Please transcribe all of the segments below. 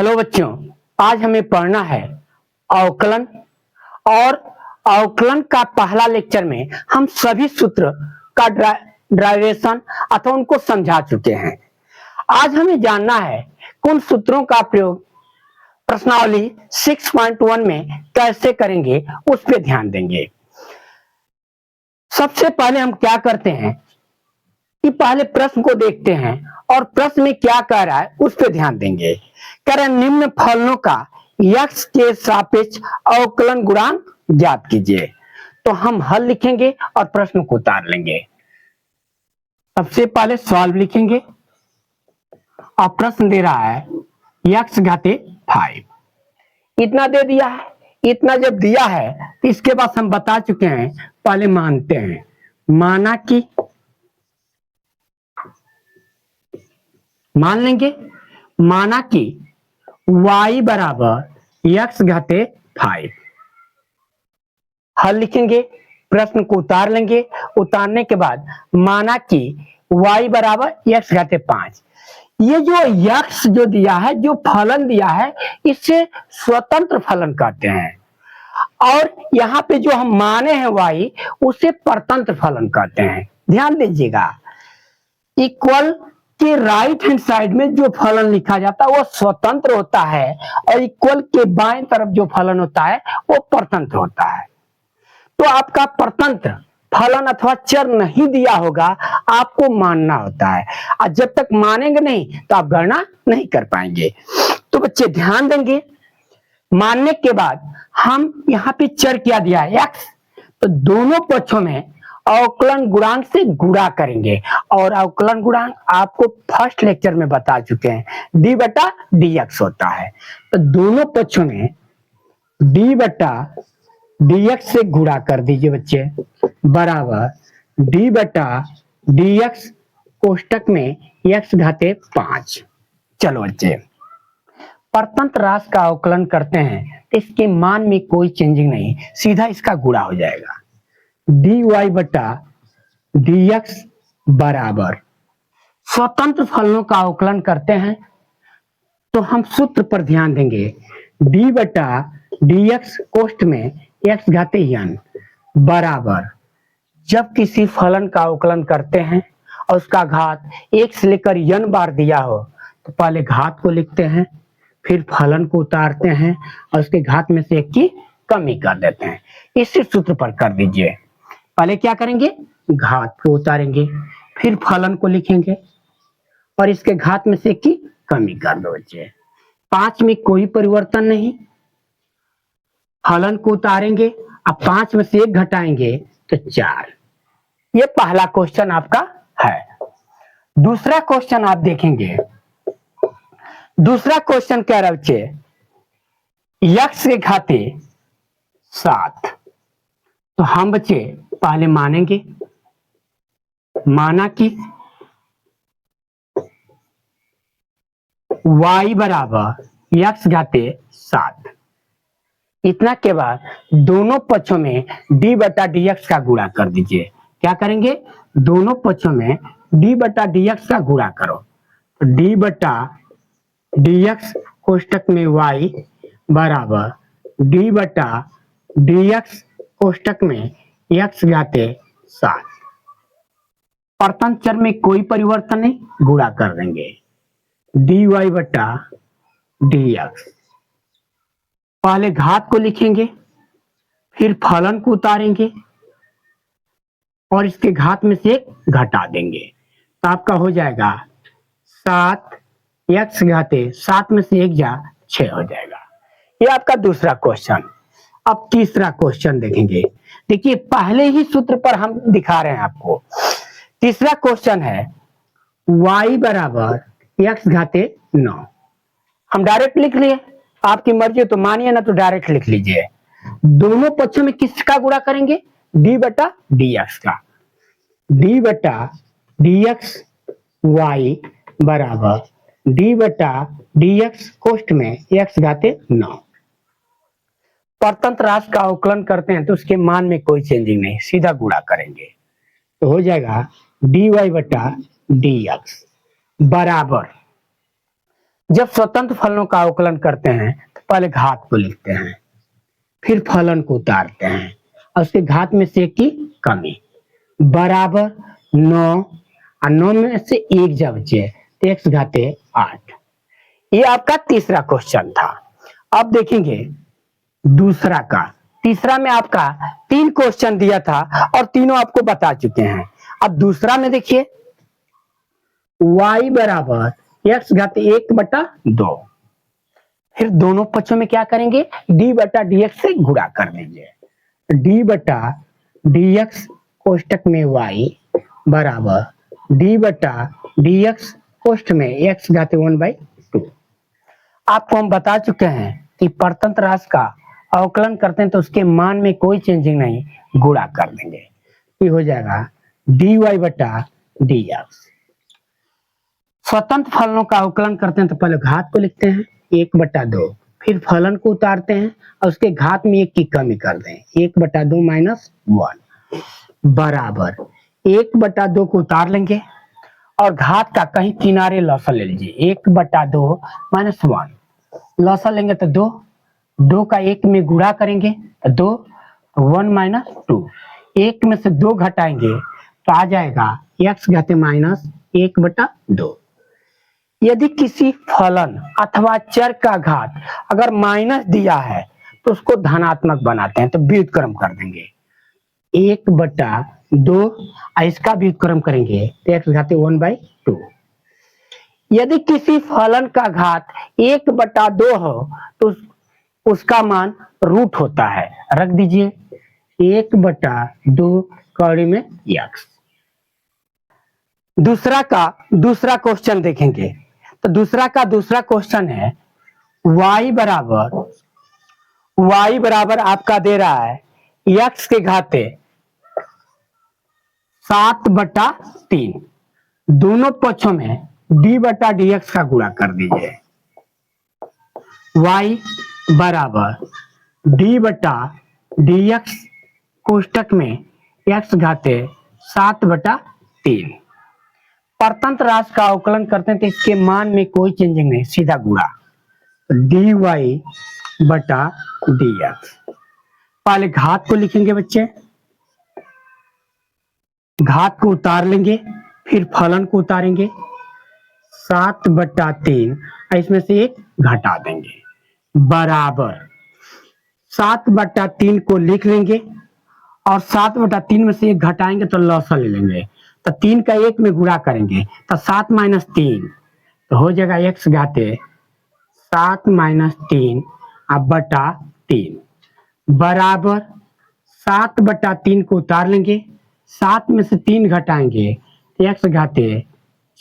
Hello बच्चों, आज हमें पढ़ना है अवकलन। और अवकलन का पहला लेक्चर में हम सभी सूत्र का ड्राइवेशन अथवा उनको समझा चुके हैं। आज हमें जानना है कुन सूत्रों का प्रयोग प्रश्नावली 6.1 में कैसे करेंगे, उस पर ध्यान देंगे। सबसे पहले हम क्या करते हैं कि पहले प्रश्न को देखते हैं और प्रश्न में क्या कह रहा है उस पर ध्यान देंगे। कह रहे निम्न फलनों का x के सापेक्ष अवकलन गुणांक ज्ञात कीजिए। तो हम हल लिखेंगे और प्रश्न को उतार लेंगे। सबसे पहले सॉल्व लिखेंगे और प्रश्न दे रहा है x घाते 5, इतना दे दिया है। इतना जब दिया है तो इसके बाद हम बता चुके हैं, पहले मानते हैं। मान लेंगे माना कि y बराबर x घाते 5। हल लिखेंगे, प्रश्न को उतार लेंगे। उतारने के बाद माना कि y बराबर x घाते 5। ये जो x जो दिया है, जो फलन दिया है, इससे स्वतंत्र फलन कहते हैं। और यहाँ पे जो हम माने हैं y, उसे परतंत्र फलन कहते हैं। ध्यान दीजिएगा, इक्वल के राइट हैंड साइड में जो फलन लिखा जाता है वो स्वतंत्र होता है, और इक्वल के बाएं तरफ जो फलन होता है वो परतंत्र होता है। तो आपका परतंत्र फलन अथवा चर नहीं दिया होगा, आपको मानना होता है। और जब तक मानेंगे नहीं तो आप गणना नहीं कर पाएंगे। तो बच्चे ध्यान देंगे, मानने के बाद हम यहाँ पे चर क्या दिया है, x। तो दोनों पक्षों में अवकलन गुणांक से गुणा करेंगे। और अवकलन गुणांक आपको फर्स्ट लेक्चर में बता चुके हैं, d बटा dx होता है। तो दोनों पक्षों में d बटा dx से गुणा कर दीजिए बच्चे, बराबर d बटा dx कोष्टक में x घाते 5। चलो बच्चे, परतंत्र राशि का अवकलन करते हैं तो इसके मान में कोई चेंजिंग नहीं, सीधा इसका गुणा हो जाएगा। dy बटा dx बराबर, स्वतंत्र फलनों का अवकलन करते हैं तो हम सूत्र पर ध्यान देंगे। d बटा dx कोष्ठ में x घाते n बराबर, जब किसी फलन का अवकलन करते हैं और उसका घात 1 से लेकर n बार दिया हो तो पहले घात को लिखते हैं, फिर फलन को उतारते हैं और उसके घात में से 1 की कमी कर देते हैं। इसी सूत्र पर कर दीजिए। पहले क्या करेंगे, घात को उतारेंगे, फिर फलन को लिखेंगे और इसके घात में से 1 की कमी कर दो बच्चे। 5 में कोई परिवर्तन नहीं, फलन को उतारेंगे, अब 5 में से 1 घटाएंगे तो 4। ये पहला क्वेश्चन आपका है। दूसरा क्वेश्चन आप देखेंगे, दूसरा क्वेश्चन कह रहा है बच्चे x के घाते 7। तो हम बच्चे पहले मानेंगे, माना कि y बराबर x घाते 7। इतना के बाद दोनों पक्षों में d बटा dx का गुणा कर दीजिए। क्या करेंगे, दोनों पक्षों में d बटा dx का गुणा करो। तो d बटा dx कोष्टक में y बराबर d बटा dx कोष्टक में x घाते 7। परतंत्र चर में कोई परिवर्तन नहीं, गुणा कर देंगे। dy बटा dx, पहले घात को लिखेंगे, फिर फलन को उतारेंगे और इसके घात में से 1 घटा देंगे। तो आपका हो जाएगा 7 x घाते 7 में से 1 जा 6 हो जाएगा। ये आपका दूसरा क्वेश्चन। अब तीसरा क्वेश्चन देखेंगे। देखिए, पहले ही सूत्र पर हम दिखा रहे हैं आपको। तीसरा क्वेश्चन है y बराबर x घाते 9। हम डायरेक्ट लिख लिए, आपकी मर्जी तो मानिए ना तो डायरेक्ट लिख लीजिए। दोनों पक्षों में किसका गुणा करेंगे, d बटा dx का। d बटा dx y बराबर d बटा dx कोष्ठ में x घाते 9। परतंत्र राशि का अवकलन करते हैं तो उसके मान में कोई चेंजिंग नहीं, सीधा गुणा करेंगे। तो हो जाएगा dy बटा dx बराबर, जब स्वतंत्र फलनों का अवकलन करते हैं तो पहले घात को लिखते हैं, फिर फलन को उतारते हैं और उसके घात में से एक की कमी बराबर 9 और 9 में से एक जब बचे तो x घाते 8। ये आपका तीसरा क्वेश्चन था। अब देखेंगे दूसरा का। तीसरा में आपका 3 क्वेश्चन दिया था और तीनों आपको बता चुके हैं। अब दूसरा में देखिए y बराबर x घाते 1/2, फिर दोनों पक्षों में क्या करेंगे d/dx से गुणा कर देंगे। d/dx कोष्टक में y बराबर d/dx कोष्टक में x घाते 1/2। आपको हम बता चुके हैं कि परतंत्र राशि का अवकलन करते हैं तो उसके मान में कोई चेंजिंग नहीं, गुणा कर देंगे। ये हो जाएगा dy/dx। स्वतंत्र फलनों का अवकलन करते हैं तो पहले घात को लिखते हैं 1/2, फिर फलन को उतारते हैं और उसके घात में 1 की कमी कर दें 1/2 - 1 बराबर 1/2 को उतार लेंगे और घात का कहीं किनारे लौसा ले लीजिए 1/2 - 1 लौसा लेंगे तो 2, 2 का 1 में गुणा करेंगे तो 2, 1 - 2, 1 में से 2 घटाएंगे तो आ जाएगा x घाते -1/2। यदि किसी फलन अथवा चर का घात अगर माइनस दिया है तो उसको धनात्मक बनाते हैं तो व्युत्क्रम कर देंगे 1/2 और इसका व्युत्क्रम करेंगे तो x घाते 1/2। यदि किसी फलन का घात 1/2 हो तो उसका मान रूट होता है, रख दीजिए 1/2 कौड़ी में x। दूसरा क्वेश्चन देखेंगे तो दूसरा क्वेश्चन है y बराबर आपका दे रहा है x के घाते 7/3, दोनों पक्षों में d/dx का गुणा कर दीजिए। y बराबर d/dx कोष्टक में x घाते 7/3। परतंत्र राशि का अवकलन करते हैं तो इसके मान में कोई चेंजिंग नहीं, सीधा गुणा dy/dx। पहले घात को लिखेंगे बच्चे, घात को उतार लेंगे, फिर फलन को उतारेंगे 7/3 इसमें से 1 घटा देंगे बराबर 7/3 को लिख लेंगे और 7/3 में से 1 घटाएंगे तो लौसा ले लेंगे तो 3 का 1 में गुणा करेंगे तो 7 - 3 तो हो जाएगा x घाते 7 - 3/3 बराबर 7/3 को उतार लेंगे, 7 में से 3 घटाएंगे तो x घाते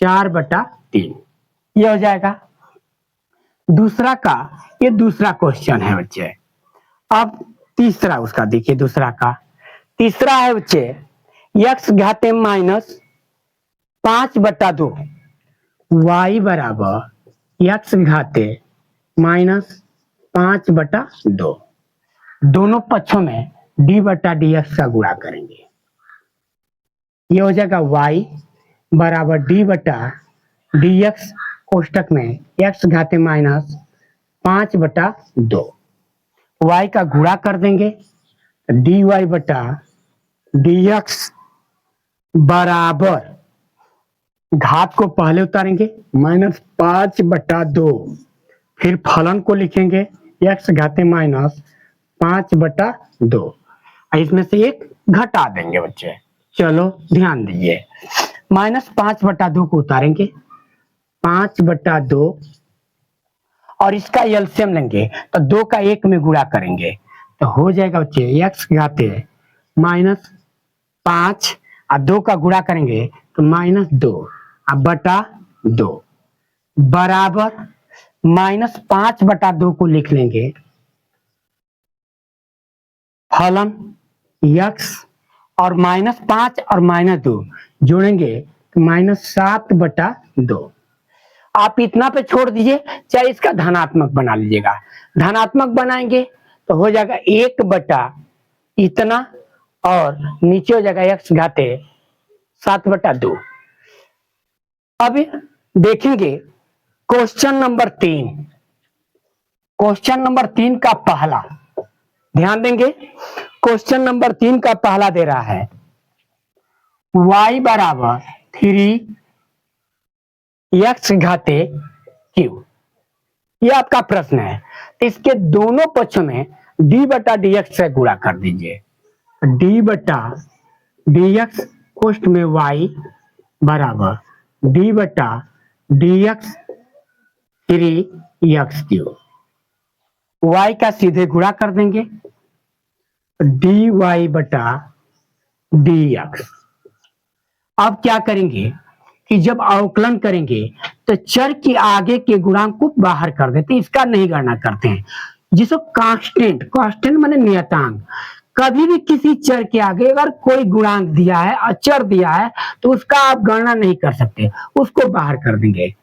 4/3। ये हो जाएगा दूसरा क्वेश्चन है बच्चे। अब तीसरा उसका देखिए, तीसरा है बच्चे x घाते -5/2 y बराबर x घाते -5/2, दोनों पक्षों में d/dx का गुणा करेंगे। ये हो जाएगा y बराबर d/dx कोष्टक में x घाते -5/2, y का गुणा कर देंगे dy/dx बराबर घात को पहले उतारेंगे -5/2, फिर फलन को लिखेंगे x घाते -5/2 इसमें से 1 घटा देंगे बच्चे। चलो ध्यान दीजिए, -5/2 को उतारेंगे 5/2 और इसका एलसीएम लेंगे तो 2 का 1 में गुणा करेंगे तो हो जाएगा बच्चे x घाते -5 और 2 का गुणा करेंगे तो -2/2 बराबर -5/2 को लिख लेंगे, फलन x और -5 और -2 जोड़ेंगे तो -7/2। आप इतना पे छोड़ दीजिए, चाहे इसका धनात्मक बना लीजिएगा। धनात्मक बनाएंगे तो हो जाएगा 1/इतना और नीचे हो जाएगा x घाते 7/2। अब देखेंगे क्वेश्चन नंबर 3, क्वेश्चन नंबर 3 का पहला ध्यान देंगे। क्वेश्चन नंबर 3 का पहला दे रहा है y बराबर 3x घाते q, ये आपका प्रश्न है। तो इसके दोनों पक्षों में d बटा dx से गुणा कर दीजिए। d बटा dx कोष्ठ में y बराबर d बटा dx 3x क्यूब, y का सीधे गुणा कर देंगे dy बटा dx। अब क्या करेंगे कि जब अवकलन करेंगे तो चर के आगे के गुणांक को बाहर कर देते हैं, इसका नहीं गणना करते हैं। जिसको कांस्टेंट, कांस्टेंट माने नियतांक, कभी भी किसी चर के आगे अगर कोई गुणांक दिया है, अचर दिया है, तो उसका आप गणना नहीं कर सकते, उसको बाहर कर देंगे।